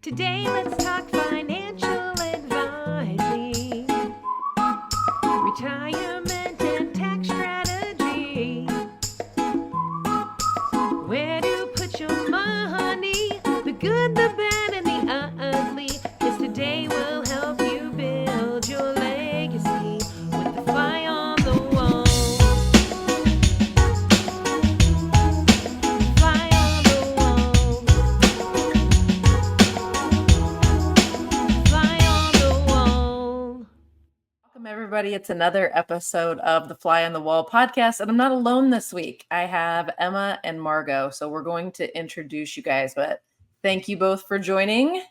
Today, let's talk financial advising, retirement and tax strategy. Where to put your money, the good, the bad, and the ugly. 'Cause today will help you build your legacy with the fly on the wall. Fly on the wall. Fly on the wall. Welcome, everybody. It's another episode of the Fly on the Wall podcast, and I'm not alone this week. I have Emma and Margot, so we're going to introduce you guys, but thank you both for joining.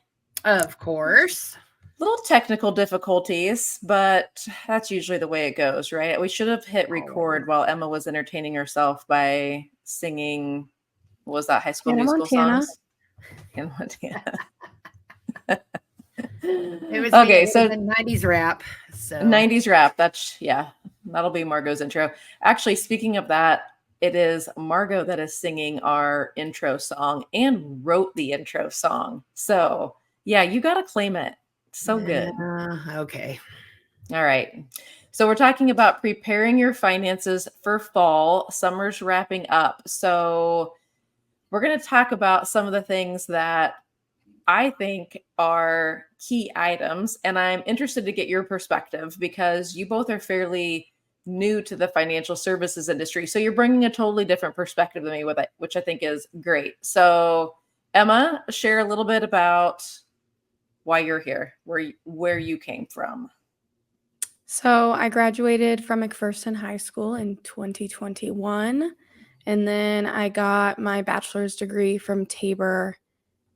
Of course. Little technical difficulties, but that's usually the way it goes, right? We should have hit record while Emma was entertaining herself by singing, what was that, High School Hannah Musical Montana. songs? Hannah Montana. It was Okay, the so 90s rap. So 90s rap. That'll be Margot's intro. Actually, speaking of that, it is Margot that is singing our intro song and wrote the intro song. So yeah, you got to claim it. So good. Okay. All right. So we're talking about preparing your finances for fall. Summer's wrapping up. So we're going to talk about some of the things that I think are key items. And I'm interested to get your perspective because you both are fairly new to the financial services industry. So you're bringing a totally different perspective than me with it, which I think is great. So Emma, share a little bit about why you're here, where you came from. So I graduated from McPherson High School in 2021, and then I got my bachelor's degree from Tabor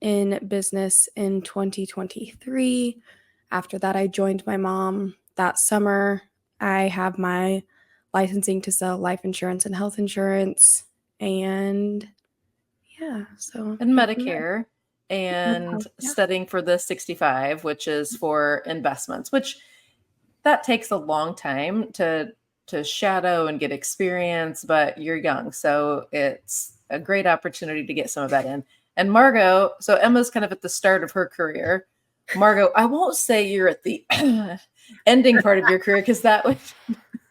in business in 2023. After that, I joined my mom that summer. I have my licensing to sell life insurance and health insurance, and Medicare, and Yeah. studying for the 65, which is for investments, which that takes a long time to shadow and get experience, but you're young, so it's a great opportunity to get some of that in. And Margot, so Emma's kind of at the start of her career. Margot, I won't say you're at the ending part of your career because that would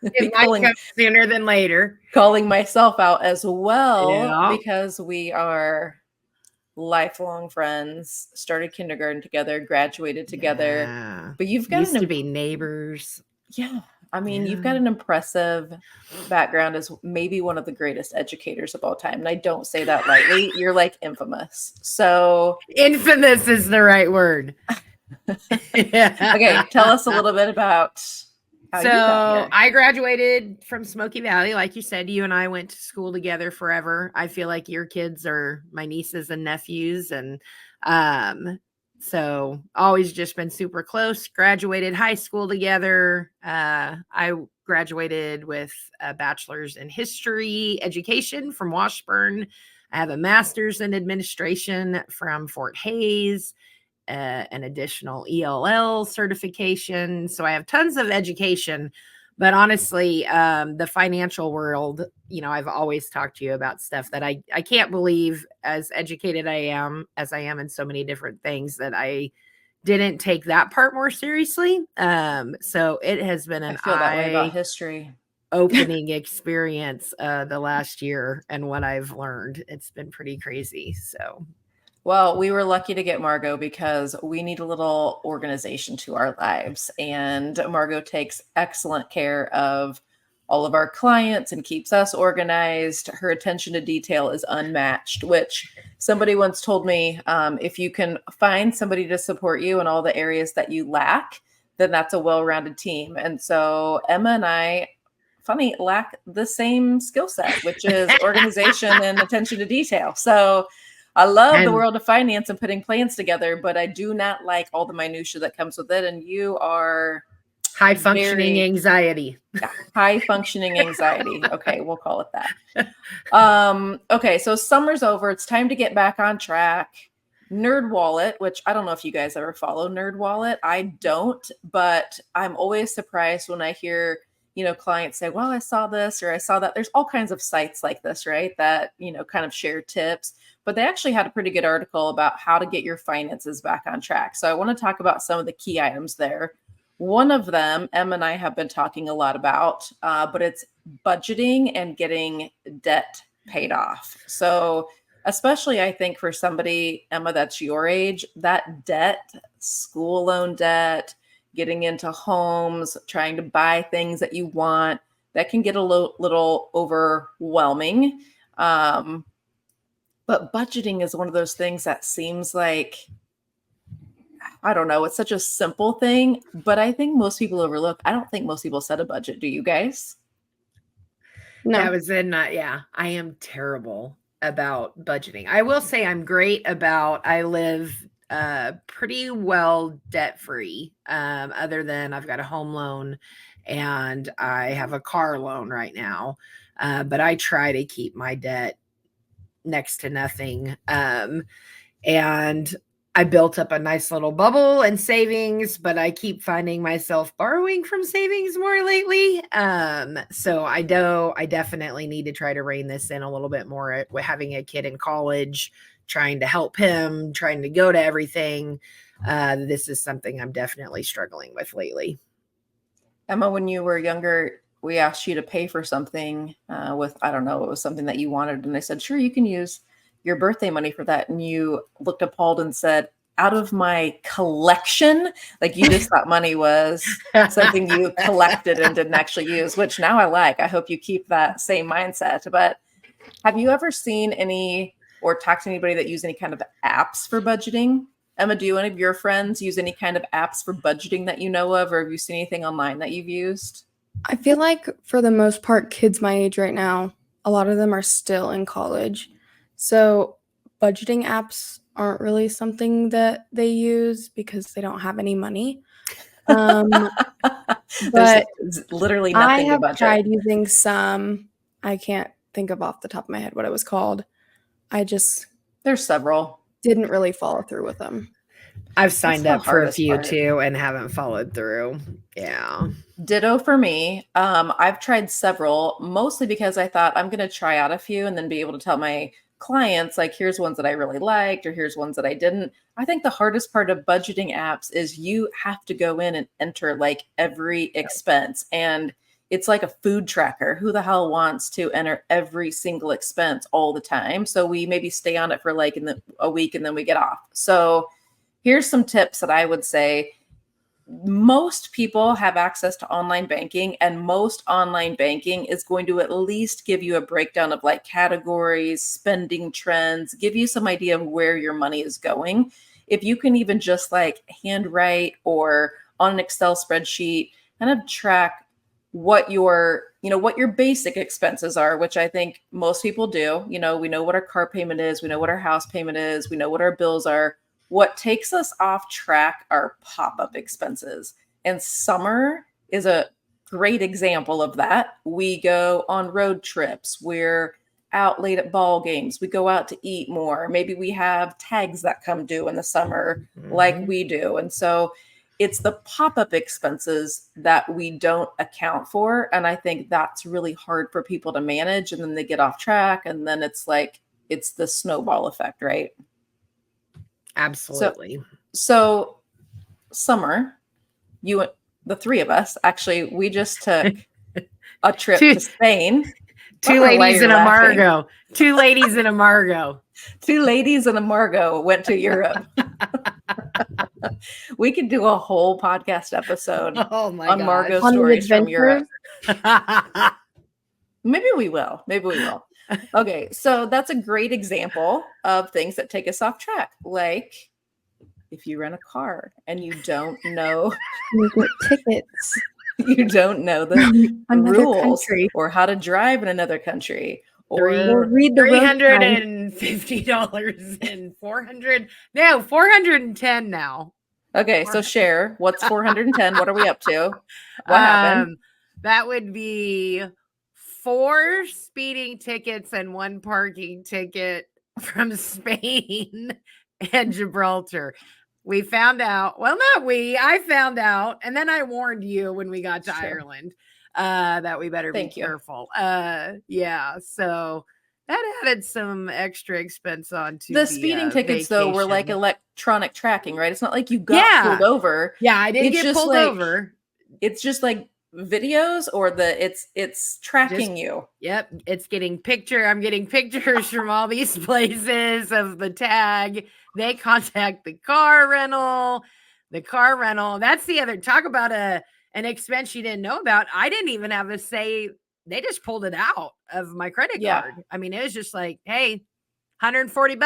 It might come sooner than later. Calling myself out as well, Yeah. because we are lifelong friends, started kindergarten together, graduated together. Yeah. But you've got Used to be neighbors. Yeah. I mean, you've got an impressive background as maybe one of the greatest educators of all time. And I don't say that lightly. You're like infamous. So Infamous is the right word. Okay, tell us a little bit about how you got here. I graduated from Smoky Valley. Like you said, you and I went to school together forever. I feel like your kids are my nieces and nephews. And so always just been super close. Graduated high school together. I graduated with a bachelor's in history education from Washburn. I have a master's in administration from Fort Hays, an additional ELL certification. So I have tons of education. But honestly, the financial world, I've always talked to you about stuff that I can't believe, as educated as I am in so many different things, that I didn't take that part more seriously. So it has been an I feel that way about history. Opening experience the last year, and what I've learned. It's been pretty crazy. So. Well, we were lucky to get Margot because we need a little organization to our lives. And Margot takes excellent care of all of our clients and keeps us organized. Her attention to detail is unmatched, which somebody once told me, if you can find somebody to support you in all the areas that you lack, then that's a well-rounded team. And so Emma and I, lack the same skill set, which is organization and attention to detail. So I love the world of finance and putting plans together, but I do not like all the minutia that comes with it. And you are high functioning anxiety. Yeah, high functioning anxiety. Okay, we'll call it that. Okay, so summer's over. It's time to get back on track. NerdWallet, which I don't know if you guys ever follow NerdWallet. I don't, but I'm always surprised when I hear clients say, well, I saw this or I saw that. There's all kinds of sites like this, right? That, kind of share tips. but they actually had a pretty good article about how to get your finances back on track. So I want to talk about some of the key items there. One of them, Emma and I have been talking a lot about, but it's budgeting and getting debt paid off. So especially I think for somebody, Emma, that's your age, that debt, school loan debt, getting into homes, trying to buy things that you want, that can get a little overwhelming. But budgeting is one of those things that seems like, I don't know, it's such a simple thing, but I think most people overlook. I don't think most people set a budget. Do you guys? No. That was in, I am terrible about budgeting. I will say I'm great about, I live pretty well debt free, other than I've got a home loan and I have a car loan right now. But I try to keep my debt next to nothing. And I built up a nice little bubble and savings, but I keep finding myself borrowing from savings more lately. So I definitely need to try to rein this in a little bit more. Having a kid in college, trying to help him, trying to go to everything. This is something I'm definitely struggling with lately. Emma, when you were younger, we asked you to pay for something with, I don't know, it was something that you wanted. And I said, sure, you can use your birthday money for that. And you looked appalled and said, out of my collection, like you just thought money was something you collected and didn't actually use, which now I like. I hope you keep that same mindset. But have you ever seen any or talked to anybody that use any kind of apps for budgeting? Emma, do any of your friends use any kind of apps for budgeting that you know of, or have you seen anything online that you've used? I feel like for the most part, kids my age right now, a lot of them are still in college. So budgeting apps aren't really something that they use because they don't have any money. But literally I nothing to have budget. tried using some. I can't think of off the top of my head what it was called. I just There's several. didn't really follow through with them. I've signed the up for a hardest few part. too and haven't followed through. Yeah. Ditto for me. I've tried several, mostly because I thought I'm going to try out a few and then be able to tell my clients, like, here's ones that I really liked or here's ones that I didn't. I think the hardest part of budgeting apps is you have to go in and enter like every expense. And it's like a food tracker. Who the hell wants to enter every single expense all the time? So we maybe stay on it for like a week and then we get off. So here's some tips that I would say. Most people have access to online banking, and most online banking is going to at least give you a breakdown of like categories, spending trends, give you some idea of where your money is going. If you can even just like handwrite or on an Excel spreadsheet, kind of track what your basic expenses are, which I think most people do. We know what our car payment is. We know what our house payment is. We know what our bills are. What takes us off track are pop-up expenses. And summer is a great example of that. We go on road trips. We're out late at ball games. We go out to eat more. Maybe we have tags that come due in the summer like we do. And so it's the pop-up expenses that we don't account for. And I think that's really hard for people to manage. And then they get off track. And then it's like, it's the snowball effect, right? Absolutely. So summer, the three of us, actually, we just took a trip to Spain. Two ladies in a Margot. Two ladies in a Margot. Two ladies in a Margot went to Europe. We could do a whole podcast episode on Margot stories from Europe. Maybe we will. Okay, so that's a great example of things that take us off track. Like if you rent a car and you don't know You get tickets. you don't know the Another rules country. or how to drive in another country. Or Or read the road sign. $350 and 400. No, 410 now. okay, so share what's 410. What are we up to? What happened? That would be 4 speeding tickets and 1 parking ticket from Spain and Gibraltar. We found out, I found out, and then I warned you when we got to Sure. Ireland that we better Thank be you. careful. Yeah, so That added some extra expense onto The speeding tickets, though, were like vacation. electronic tracking, right? It's not like you got pulled over. Yeah, I didn't It's get just pulled like over. it's just like videos, or it's tracking you. Yep, it's getting I'm getting pictures from all these places of the tag. They contact the car rental. The car rental. That's the other talk about an expense you didn't know about. I didn't even have to say, they just pulled it out of my credit Yeah. card. I mean, it was just like, hey, $140,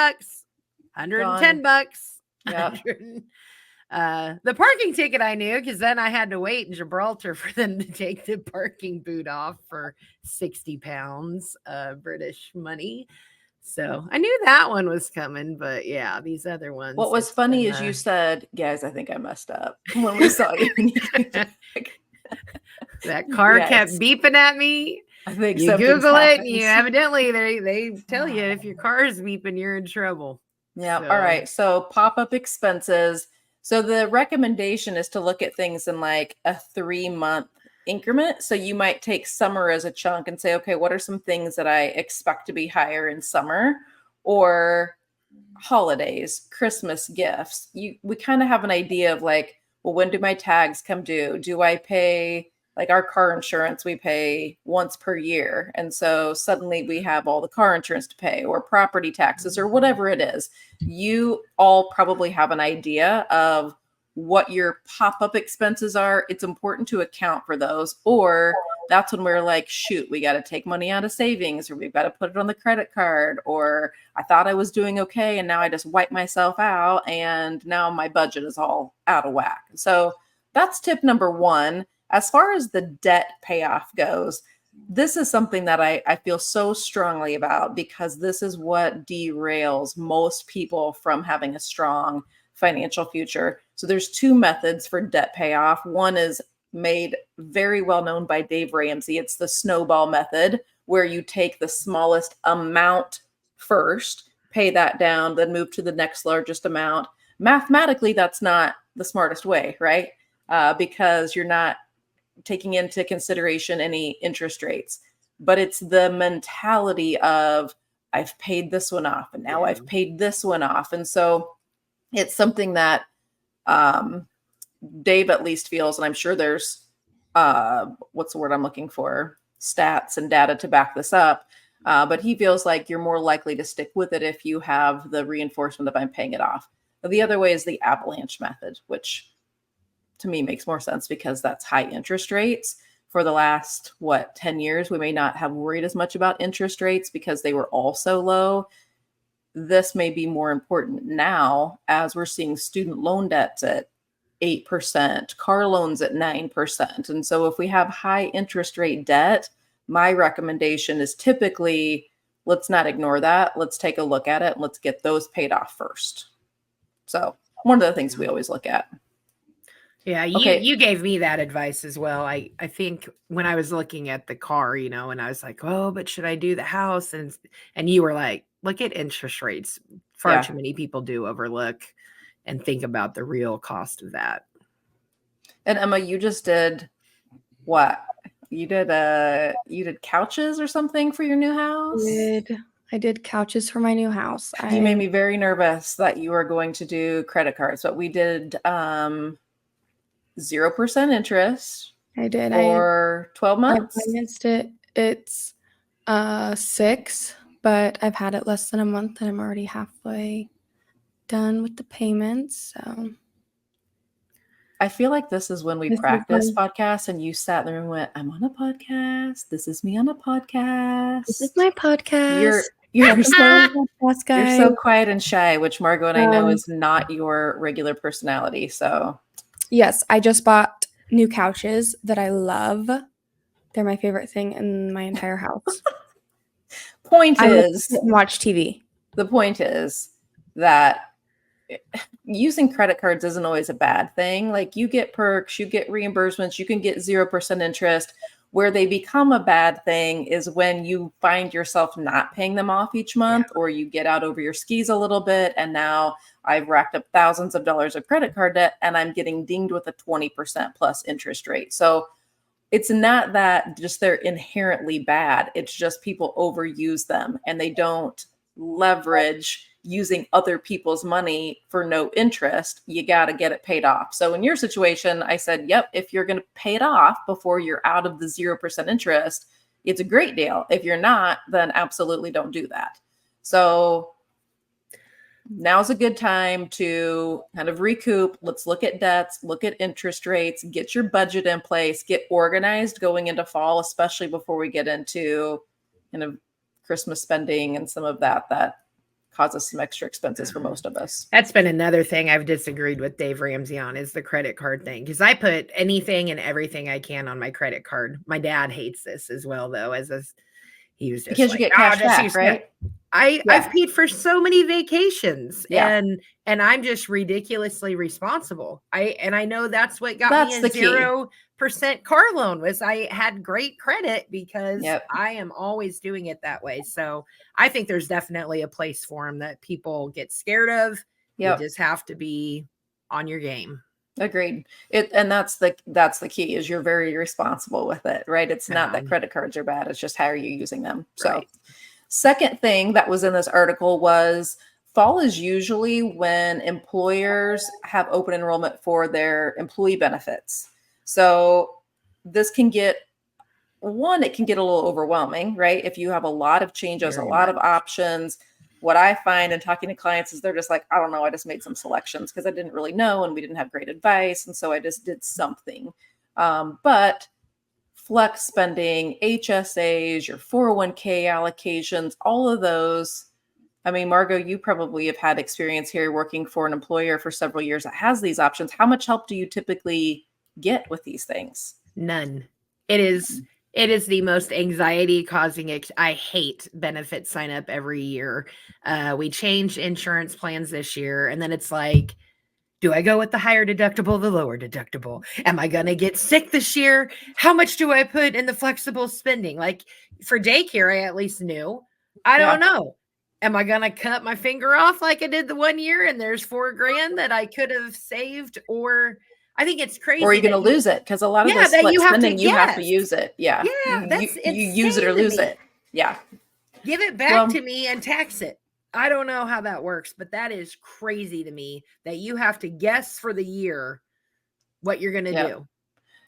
$110. Yep. 100 the parking ticket I knew, because then I had to wait in Gibraltar for them to take the parking boot off for 60 pounds British money. So I knew that one was coming, but yeah, these other ones. What was funny is you said, guys, I think I messed up when we saw you. That car Yes. kept beeping at me. I think You something's Google it, happened. and you evidently they tell you if your car is beeping, you're in trouble. Yeah. So- All right. So pop-up expenses. So the recommendation is to look at things in like a 3-month increment. So you might take summer as a chunk and say, okay, what are some things that I expect to be higher in summer, or holidays, Christmas gifts? We kind of have an idea of like, well, when do my tags come due? Do I pay, like our car insurance, we pay once per year. And so suddenly we have all the car insurance to pay, or property taxes, or whatever it is. You all probably have an idea of what your pop-up expenses are. It's important to account for those, or that's when we're like, shoot, we got to take money out of savings, or we've got to put it on the credit card, or I thought I was doing okay and now I just wiped myself out and now my budget is all out of whack. So that's tip number 1. As far as the debt payoff goes, this is something that I feel so strongly about, because this is what derails most people from having a strong financial future. So there's 2 methods for debt payoff. One is made very well known by Dave Ramsey. It's the snowball method, where you take the smallest amount first, pay that down, then move to the next largest amount. Mathematically, that's not the smartest way, right? Because you're not taking into consideration any interest rates. But it's the mentality of, I've paid this one off and now I've paid this one off. And so it's something that Dave at least feels, and I'm sure there's what's the word I'm looking for? Stats and data to back this up. But he feels like you're more likely to stick with it if you have the reinforcement of I'm paying it off. The other way is the avalanche method, which to me makes more sense because that's high interest rates. For the last, 10 years, we may not have worried as much about interest rates because they were all so low. This may be more important now as we're seeing student loan debts at 8%, car loans at 9%. And so if we have high interest rate debt, my recommendation is typically, let's not ignore that. Let's take a look at it and let's get those paid off first. So one of the things we always look at. Yeah, you gave me that advice as well. I think when I was looking at the car, and I was like, oh, but should I do the house? And you were like, look at interest rates. Far too many people do overlook and think about the real cost of that. And Emma, you just did what? You did couches or something for your new house? I did couches for my new house. You made me very nervous that you were going to do credit cards, but we did 0% interest. I did. For 12 months? I financed it. It's 6, but I've had it less than a month and I'm already halfway done with the payments. So I feel like this is when we practice podcasts and you sat there and went, I'm on a podcast. This is me on a podcast. This is my podcast. You're so quiet and shy, which Margot and I know is not your regular personality. So yes, I just bought new couches that I love. They're my favorite thing in my entire house. Point I is, watch TV. The point is that using credit cards isn't always a bad thing. Like you get perks, you get reimbursements, you can get 0% interest. Where they become a bad thing is when you find yourself not paying them off each month, or you get out over your skis a little bit. And now I've racked up thousands of dollars of credit card debt and I'm getting dinged with a 20% plus interest rate. So it's not that just they're inherently bad. It's just people overuse them and they don't leverage using other people's money for no interest. You got to get it paid off. So in your situation, I said, yep, if you're going to pay it off before you're out of the 0% interest, it's a great deal. If you're not, then absolutely don't do that. So now's a good time to kind of recoup. Let's look at debts, look at interest rates, get your budget in place, get organized going into fall, especially before we get into kind of Christmas spending and some of that causes some extra expenses for most of us. That's been another thing I've disagreed with Dave Ramsey on, is the credit card thing. Because I put anything and everything I can on my credit card. My dad hates this as well, though, he was just because like, you get cash back, right? I've paid for so many vacations, Yeah. and I'm just ridiculously responsible. I know that's what got That's me the a key. 0% car loan, was I had great credit because Yep. I am always doing it that way. So I think there's definitely a place for them that people get scared of. Yep. You just have to be on your game. Agreed. And that's the key, is you're very responsible with it, right? It's not that Yeah. credit cards are bad. It's just how are you using them. So Right. second thing that was in this article was fall is usually when employers have open enrollment for their employee benefits. So this can get it can get a little overwhelming, right? If you have a lot of changes, Very a lot of much. options. What I find in talking to clients is they're just like, I don't know, I just made some selections because I didn't really know and we didn't have great advice. And so I just did something. But flex spending, HSAs, your 401k allocations, all of those. I mean, Margot, you probably have had experience here working for an employer for several years that has these options. How much help do you typically get with these things? None. It is the most anxiety causing. I hate benefit sign up every year. We changed insurance plans this year, and then it's like, do I go with the higher deductible, the lower deductible? Am I going to get sick this year? How much do I put in the flexible spending? Like for daycare, I at least knew. I don't know. Am I going to cut my finger off like I did the one year and there's $4,000 that I could have saved? Or I think it's crazy. Or are you going to lose it? Because a lot of this that flex you have to spending, you have to guess. use it. Yeah. Yeah, that's you use it or insane to lose me. it. Yeah. Give it back Well- to me and tax it. I don't know how that works, but that is crazy to me that you have to guess for the year what you're going to do.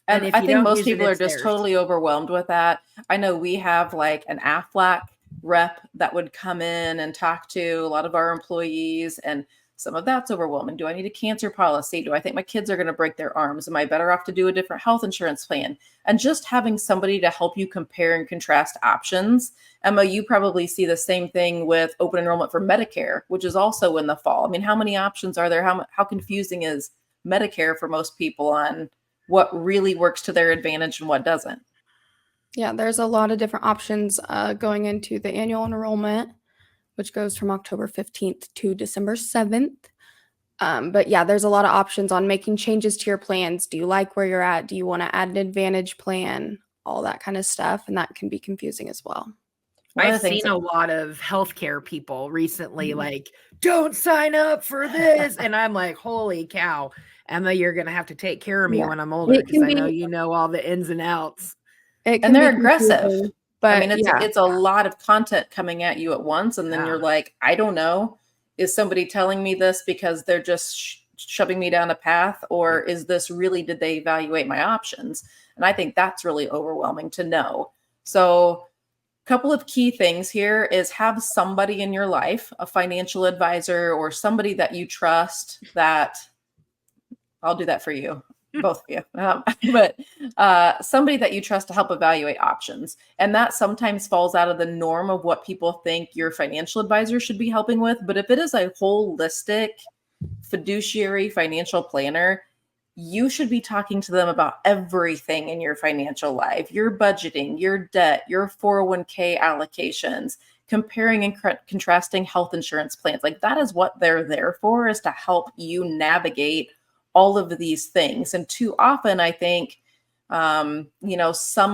And if I you think don't most use it, people are it's just theirs. totally overwhelmed with that. I know we have like an AFLAC rep that would come in and talk to a lot of our employees, and some of that's overwhelming. Do I need a cancer policy? Do I think my kids are going to break their arms? Am I better off to do a different health insurance plan? And just having somebody to help you compare and contrast options. Emma, you probably see the same thing with open enrollment for Medicare, which is also in the fall. I mean, how many options are there? How confusing is Medicare for most people on what really works to their advantage and what doesn't? Yeah, there's a lot of different options going into the annual enrollment, which goes from October 15th to December 7th. But yeah, there's a lot of options on making changes to your plans. Do you like where you're at? Do you want to add an advantage plan? All that kind of stuff. And that can be confusing as well. I've seen a lot of healthcare people recently like, don't sign up for this. And I'm like, holy cow, Emma, you're going to have to take care of me when I'm older, because I know you know all the ins and outs. And they're aggressive. But I mean, it's a lot of content coming at you at once. And then you're like, I don't know. Is somebody telling me this because they're just shoving me down a path? Or is this really, did they evaluate my options? And I think that's really overwhelming to know. So a couple of key things here is have somebody in your life, a financial advisor or somebody that you trust, that I'll do that for you. Both of you, but somebody that you trust to help evaluate options. And that sometimes falls out of the norm of what people think your financial advisor should be helping with. But if it is a holistic fiduciary financial planner, you should be talking to them about everything in your financial life, your budgeting, your debt, your 401k allocations, comparing and contrasting health insurance plans. Like that is what they're there for, is to help you navigate all of these things. And too often, I think, some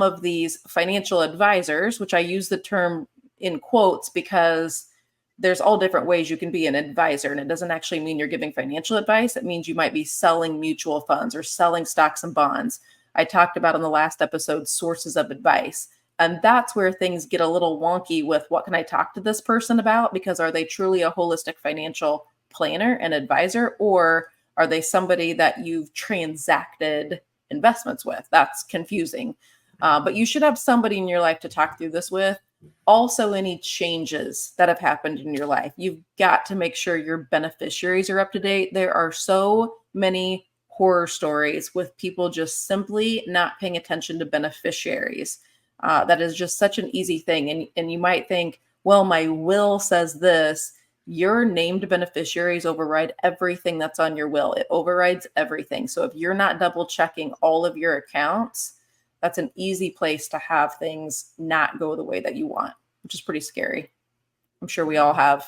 of these financial advisors, which I use the term in quotes because there's all different ways you can be an advisor. And it doesn't actually mean you're giving financial advice. It means you might be selling mutual funds or selling stocks and bonds. I talked about in the last episode, sources of advice. And that's where things get a little wonky with what can I talk to this person about? Because are they truly a holistic financial planner and advisor, or are they somebody that you've transacted investments with? That's confusing. But you should have somebody in your life to talk through this with. Also, any changes that have happened in your life. You've got to make sure your beneficiaries are up to date. There are so many horror stories with people just simply not paying attention to beneficiaries. That is just such an easy thing. And you might think, well, my will says this. Your named beneficiaries override everything that's on your will. It overrides everything. So if you're not double checking all of your accounts, that's an easy place to have things not go the way that you want, which is pretty scary. I'm sure we all have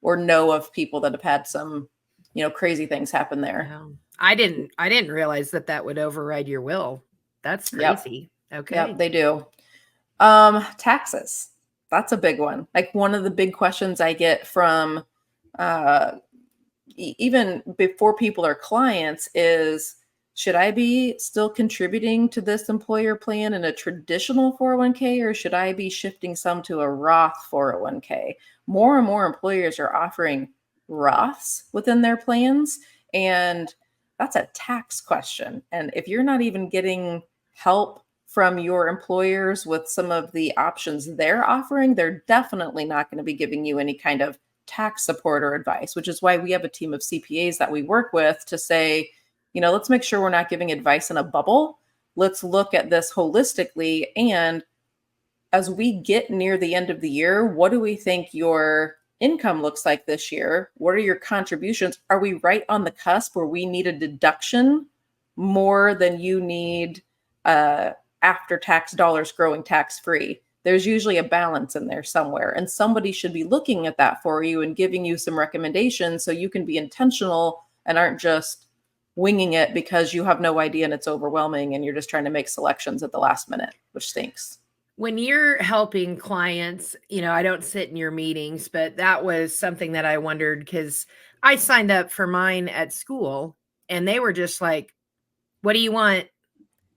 or know of people that have had some, crazy things happen there. Wow. I didn't realize that would override your will. That's crazy. Yep. Okay. Yep, they do. Taxes. That's a big one. Like one of the big questions I get from even before people are clients is, should I be still contributing to this employer plan in a traditional 401k, or should I be shifting some to a Roth 401k? More and more employers are offering Roths within their plans, and that's a tax question. And if you're not even getting help from your employers with some of the options they're offering, they're definitely not going to be giving you any kind of tax support or advice, which is why we have a team of CPAs that we work with to say, let's make sure we're not giving advice in a bubble. Let's look at this holistically. And as we get near the end of the year, what do we think your income looks like this year? What are your contributions? Are we right on the cusp where we need a deduction more than you need after-tax dollars growing tax-free? There's usually a balance in there somewhere, and somebody should be looking at that for you and giving you some recommendations so you can be intentional and aren't just winging it because you have no idea and it's overwhelming and you're just trying to make selections at the last minute, which stinks. When you're helping clients, I don't sit in your meetings, but that was something that I wondered because I signed up for mine at school and they were just like, what do you want?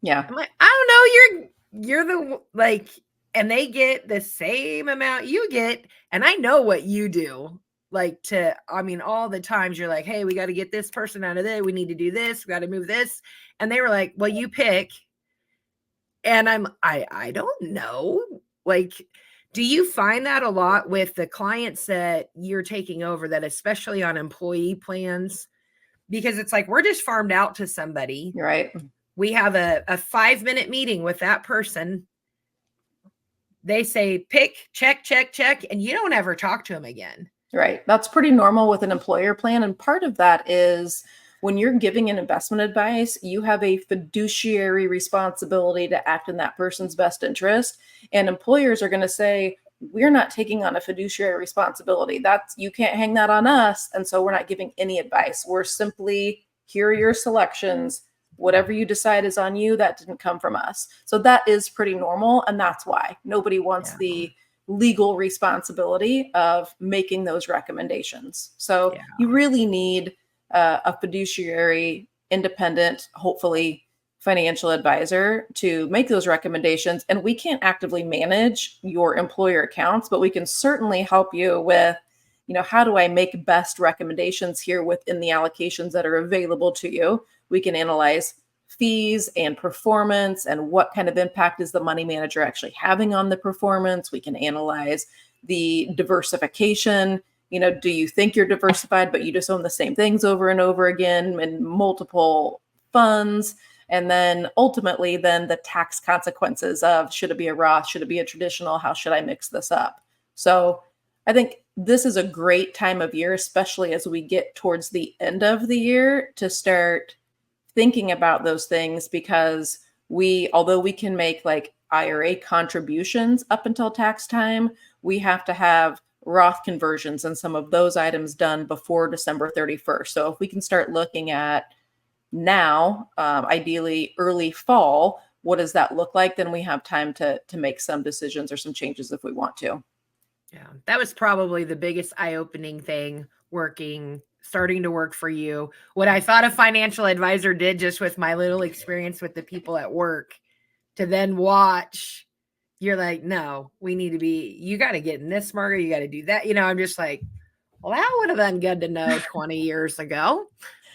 Yeah. I'm like, I don't know. You're the and they get the same amount you get. And I know what you do. All the times you're like, hey, we got to get this person out of there. We need to do this. We got to move this. And they were like, well, you pick. And I don't know. Do you find that a lot with the clients that you're taking over, that especially on employee plans? Because it's like, we're just farmed out to somebody. You're right. We have a 5-minute meeting with that person. They say, pick, check, check, check. And you don't ever talk to them again. Right. That's pretty normal with an employer plan. And part of that is when you're giving an investment advice, you have a fiduciary responsibility to act in that person's best interest. And employers are going to say, we're not taking on a fiduciary responsibility. You can't hang that on us. And so we're not giving any advice. We're simply, here are your selections. Whatever you decide is on you. That didn't come from us. So that is pretty normal. And that's why nobody wants the legal responsibility of making those recommendations. So you really need a fiduciary, independent, hopefully financial advisor to make those recommendations. And we can't actively manage your employer accounts, but we can certainly help you with, how do I make best recommendations here within the allocations that are available to you? We can analyze fees and performance and what kind of impact is the money manager actually having on the performance. We can analyze the diversification. Do you think you're diversified, but you just own the same things over and over again in multiple funds? And then ultimately, the tax consequences of, should it be a Roth? Should it be a traditional? How should I mix this up? So I think this is a great time of year, especially as we get towards the end of the year, to start thinking about those things, because although we can make IRA contributions up until tax time, we have to have Roth conversions and some of those items done before December 31st. So if we can start looking at now, ideally early fall, what does that look like? Then we have time to make some decisions or some changes if we want to. Yeah, that was probably the biggest eye-opening thing working starting to work for you, what I thought a financial advisor did just with my little experience with the people at work, to then watch, you're like, no, we need to be, you got to get in this, Margo, you got to do that. I'm just like, well, that would have been good to know 20 years ago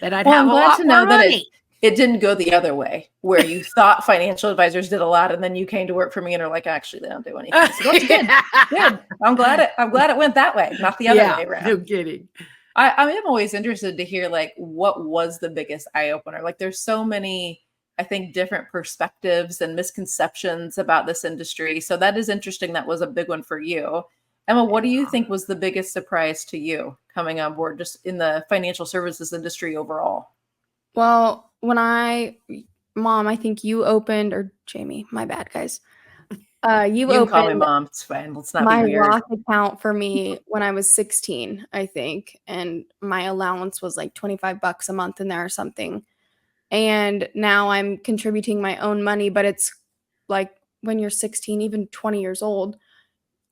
that I'd have I'm a glad lot to more know that money. it didn't go the other way, where you thought financial advisors did a lot, and then you came to work for me and are like, actually, they don't do anything. So that's good. Good. I'm glad it went that way, not the other way around. No kidding. I am always interested to hear, like, what was the biggest eye opener? Like, there's so many, I think, different perspectives and misconceptions about this industry. So that is interesting. That was a big one for you. Emma, what do you think was the biggest surprise to you coming on board just in the financial services industry overall? Well, Mom, I think you opened, or Jamie, my bad, guys. You can call me opened Mom. It's fine. Let's not my be weird. Roth account for me when I was 16, I think. And my allowance was like $25 a month in there or something. And now I'm contributing my own money, but it's like when you're 16, even 20 years old,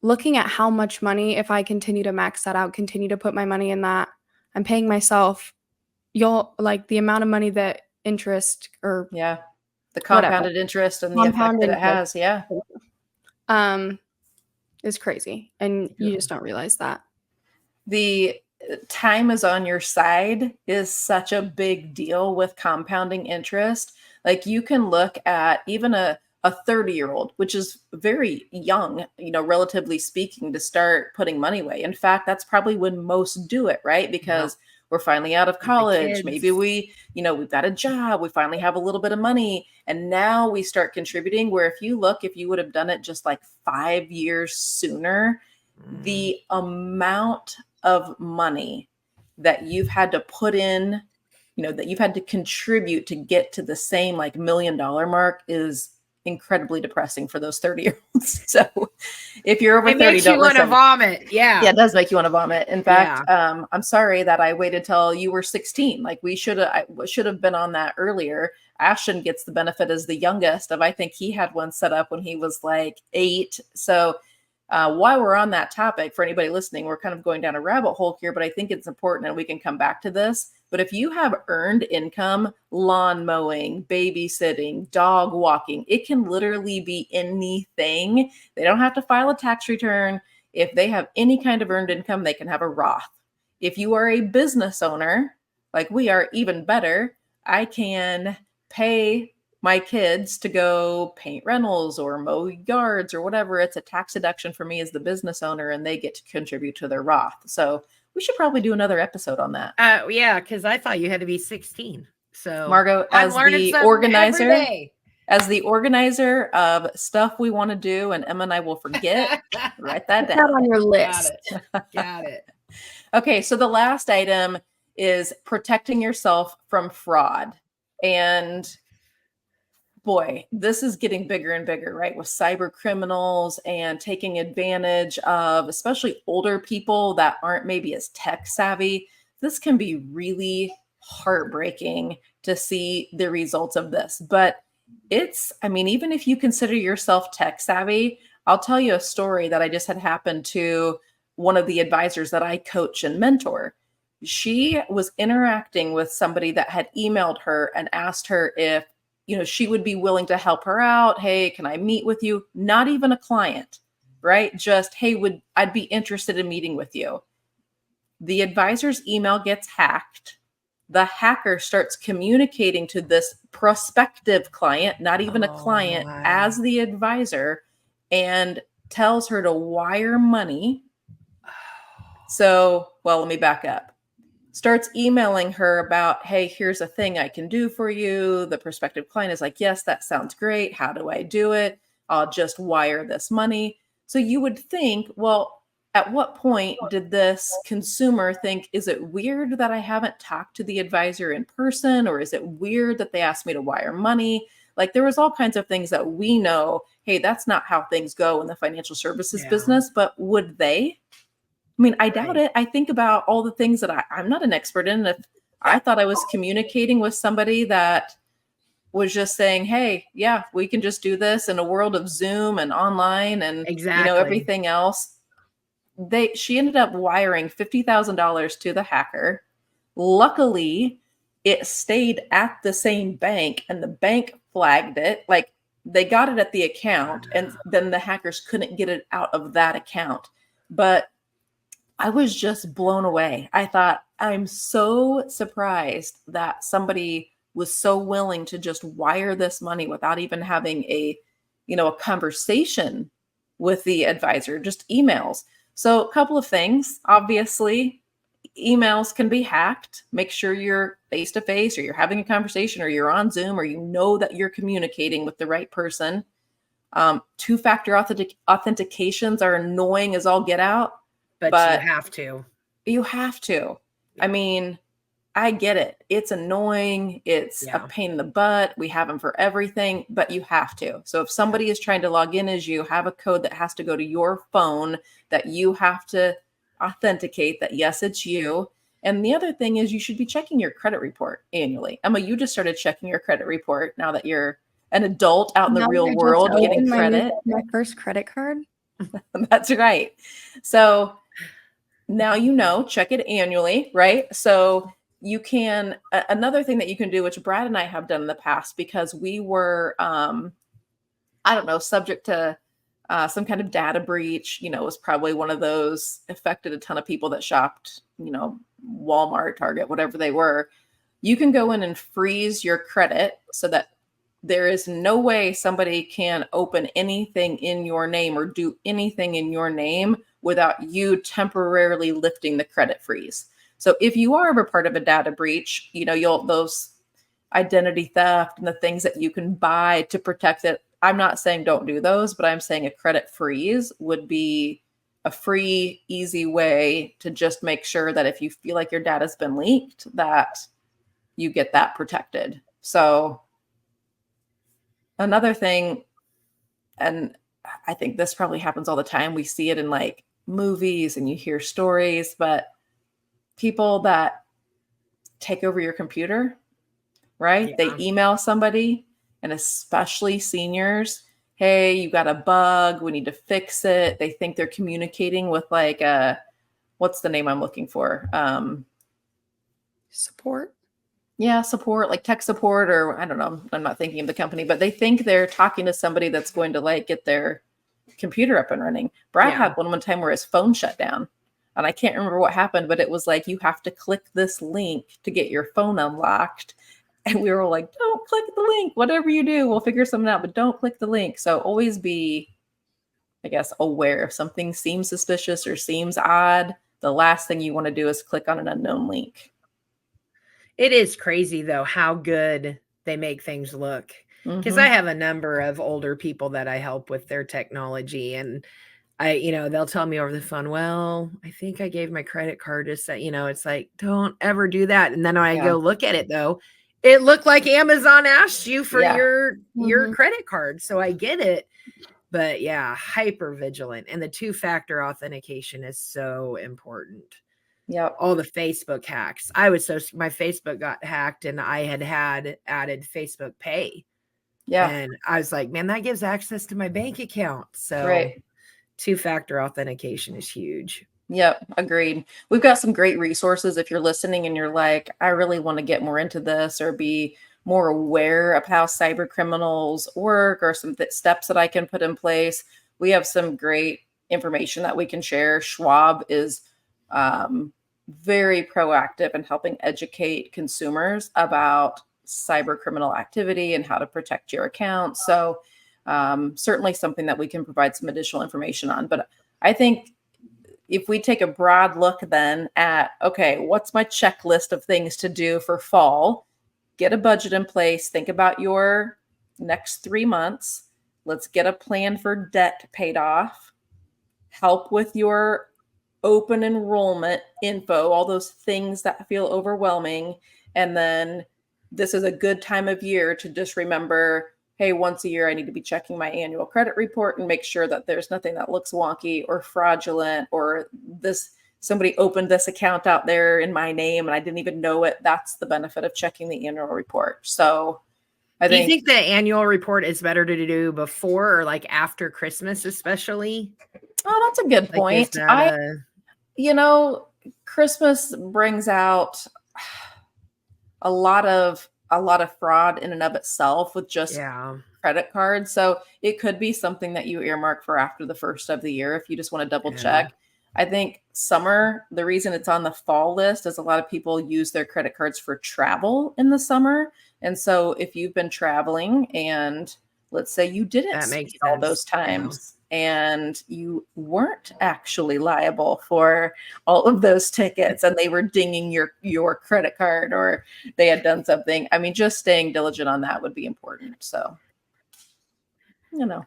looking at how much money, if I continue to max that out, continue to put my money in that, I'm paying myself, the amount of money that interest or the compounded interest and the effect that it has. Yeah. Is crazy. And you just don't realize that. The time is on your side is such a big deal with compounding interest. Like, you can look at even a 30-year-old, which is very young, relatively speaking, to start putting money away. In fact, that's probably when most do it, right? Because we're finally out of college. Maybe we've got a job. We finally have a little bit of money. And now we start contributing, where if you would have done it just like 5 years sooner, the amount of money that you've had to put in, that you've had to contribute to get to the same like $1 million mark is incredibly depressing for those 30-year-olds. So if you're over 30, makes you want to vomit. Yeah, it does make you want to vomit. In fact, I'm sorry that I waited till you were 16. Like, I should have been on that earlier. Ashton gets the benefit as the youngest of, I think he had one set up when he was like 8. So while we're on that topic, for anybody listening, we're kind of going down a rabbit hole here, but I think it's important and we can come back to this. But if you have earned income, lawn mowing, babysitting, dog walking, it can literally be anything. They don't have to file a tax return. If they have any kind of earned income, they can have a Roth. If you are a business owner, like we are, even better, I can pay my kids to go paint rentals or mow yards or whatever. It's a tax deduction for me as the business owner, and they get to contribute to their Roth. So we should probably do another episode on that. Yeah, because I thought you had to be 16. So Margo, as the organizer of stuff we want to do, and Emma and I will forget, write that down on your list. Got it. Okay, so the last item is protecting yourself from fraud. And boy, this is getting bigger and bigger, right? With cyber criminals and taking advantage of especially older people that aren't maybe as tech savvy. This can be really heartbreaking to see the results of this. But even if you consider yourself tech savvy, I'll tell you a story that I just had happen to one of the advisors that I coach and mentor. She was interacting with somebody that had emailed her and asked her if she would be willing to help her out. Hey, can I meet with you? Not even a client, right? Just, hey, I'd be interested in meeting with you. The advisor's email gets hacked. The hacker starts communicating to this prospective client, not even a client, as the advisor, and tells her to wire money. So, let me back up. Starts emailing her about, hey, here's a thing I can do for you. The prospective client is like, yes, that sounds great. How do I do it? I'll just wire this money. So you would think, well, at what point did this consumer think, is it weird that I haven't talked to the advisor in person? Or is it weird that they asked me to wire money? Like, there was all kinds of things that we know, hey, that's not how things go in the financial services business, but would they? I doubt it. I think about all the things that I'm not an expert in. If I thought I was communicating with somebody that was just saying, hey, yeah, we can just do this in a world of Zoom and online and everything else. She ended up wiring $50,000 to the hacker. Luckily, it stayed at the same bank and the bank flagged it. Like they got it at the account and then the hackers couldn't get it out of that account. But I was just blown away. I thought, I'm so surprised that somebody was so willing to just wire this money without even having a conversation with the advisor, just emails. So a couple of things, obviously, emails can be hacked. Make sure you're face to face or you're having a conversation or you're on Zoom or you know that you're communicating with the right person. Two-factor authentications are annoying as all get out. But you have to. You have to. I mean, I get it. It's annoying. It's a pain in the butt. We have them for everything, but you have to. So if somebody is trying to log in as you, have a code that has to go to your phone that you have to authenticate that, yes, it's you. And the other thing is you should be checking your credit report annually. Emma, you just started checking your credit report now that you're an adult out in the real world getting credit. My first credit card. That's right. So now check it annually, right? So you can, another thing that you can do, which Brad and I have done in the past, because we were, subject to some kind of data breach, was probably one of those, affected a ton of people that shopped, Walmart, Target, whatever they were. You can go in and freeze your credit so that there is no way somebody can open anything in your name or do anything in your name without you temporarily lifting the credit freeze. So if you are ever part of a data breach, those identity theft and the things that you can buy to protect it. I'm not saying don't do those, but I'm saying a credit freeze would be a free, easy way to just make sure that if you feel like your data's been leaked, that you get that protected. So another thing, and I think this probably happens all the time, we see it in like movies and you hear stories, but people that take over your computer, right? Yeah. They email somebody, and especially seniors, hey, you got a bug, we need to fix it. They think they're communicating with like what's the name I'm looking for? Support. Yeah, support, like tech support, or I don't know. I'm not thinking of the company, but they think they're talking to somebody that's going to like get their computer up and running. Brad had one time where his phone shut down, and I can't remember what happened, but it was like, you have to click this link to get your phone unlocked. And we were like, don't click the link. Whatever you do, we'll figure something out, but don't click the link. So always be, I guess, aware if something seems suspicious or seems odd. The last thing you want to do is click on an unknown link. It is crazy, though, how good they make things look. Because I have a number of older people that I help with their technology, and they'll tell me over the phone, well, I think I gave my credit card to say, it's like, don't ever do that. And then when I go look at it, though, it looked like Amazon asked you for your credit card. So I get it. But yeah, hyper vigilant. And the two-factor authentication is so important. Yeah. All the Facebook hacks. My Facebook got hacked and I had added Facebook Pay. Yeah. And I was like, man, that gives access to my bank account. So two-factor authentication is huge. Yep. Agreed. We've got some great resources. If you're listening and you're like, I really want to get more into this or be more aware of how cyber criminals work or some steps that I can put in place, we have some great information that we can share. Schwab is very proactive in helping educate consumers about cyber criminal activity and how to protect your account. So certainly something that we can provide some additional information on. But I think if we take a broad look then at, okay, what's my checklist of things to do for fall? Get a budget in place. Think about your next 3 months. Let's get a plan for debt paid off. Help with your open enrollment info, all those things that feel overwhelming. And then this is a good time of year to just remember, hey, once a year, I need to be checking my annual credit report and make sure that there's nothing that looks wonky or fraudulent or somebody opened this account out there in my name and I didn't even know it. That's the benefit of checking the annual report. So do you think the annual report is better to do before or like after Christmas, especially? Oh, that's a good point. Christmas brings out a lot of fraud in and of itself with just Yeah. credit cards. So it could be something that you earmark for after the first of the year if you just want to double Yeah. check. I think summer, the reason it's on the fall list is a lot of people use their credit cards for travel in the summer. And so if you've been traveling and let's say you didn't That speed makes all those sense. Yeah. times and you weren't actually liable for all of those tickets and they were dinging your credit card or they had done something. I mean, just staying diligent on that would be important. So, you know.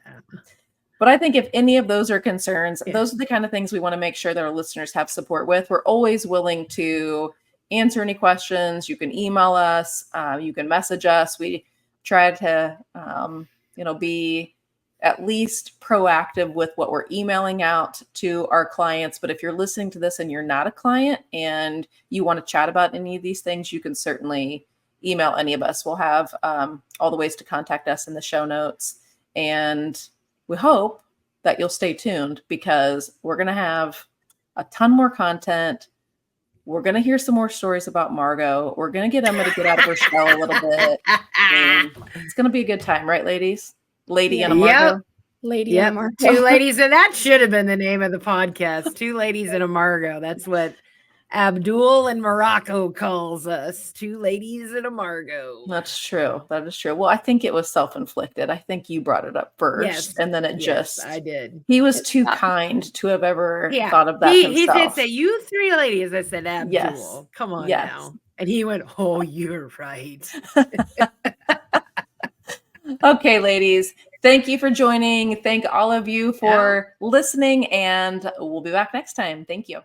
But I think if any of those are concerns, Yeah. those are the kind of things we want to make sure that our listeners have support with. We're always willing to answer any questions. You can email us. You can message us. We try to, be at least proactive with what we're emailing out to our clients. But if you're listening to this and you're not a client and you want to chat about any of these things, you can certainly email any of us. We'll have all the ways to contact us in the show notes. And we hope that you'll stay tuned because we're going to have a ton more content. We're going to hear some more stories about Margot. We're going to get Emma to get out of her shell a little bit. And it's going to be a good time, right, ladies? Lady and a Margot. Yep. Lady Yep. and Margot. Two ladies, and that should have been the name of the podcast. Two ladies and a Margot. That's what Abdul and Morocco calls us. Two ladies and a Margot. That's true. That is true. Well, I think it was self-inflicted. I think you brought it up first. Yes. And then it just, I did. he was too kind to have ever Yeah. thought of that He himself. did say, you three ladies. I said, Abdul, Yes. come on Yes. now. And he went, oh, you're right. Okay, ladies. Thank you for joining. Thank all of you for listening, and we'll be back next time. Thank you.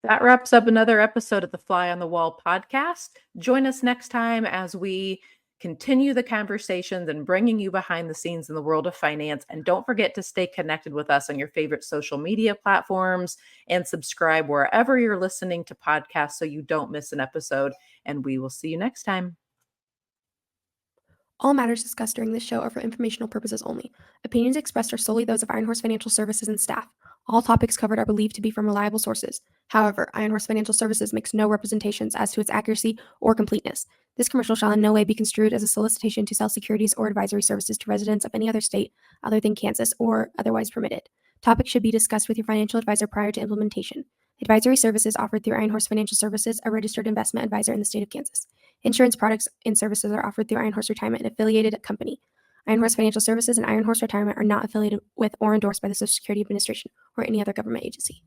That wraps up another episode of the Fly on the Wall podcast. Join us next time as we continue the conversations and bringing you behind the scenes in the world of finance. And don't forget to stay connected with us on your favorite social media platforms and subscribe wherever you're listening to podcasts so you don't miss an episode. And we will see you next time. All matters discussed during this show are for informational purposes only. Opinions expressed are solely those of Iron Horse Financial Services and staff. All topics covered are believed to be from reliable sources. However, Iron Horse Financial Services makes no representations as to its accuracy or completeness. This commercial shall in no way be construed as a solicitation to sell securities or advisory services to residents of any other state other than Kansas or otherwise permitted. Topics should be discussed with your financial advisor prior to implementation. Advisory services offered through Iron Horse Financial Services, a registered investment advisor in the state of Kansas. Insurance products and services are offered through Iron Horse Retirement, an affiliated company. Iron Horse Financial Services and Iron Horse Retirement are not affiliated with or endorsed by the Social Security Administration or any other government agency.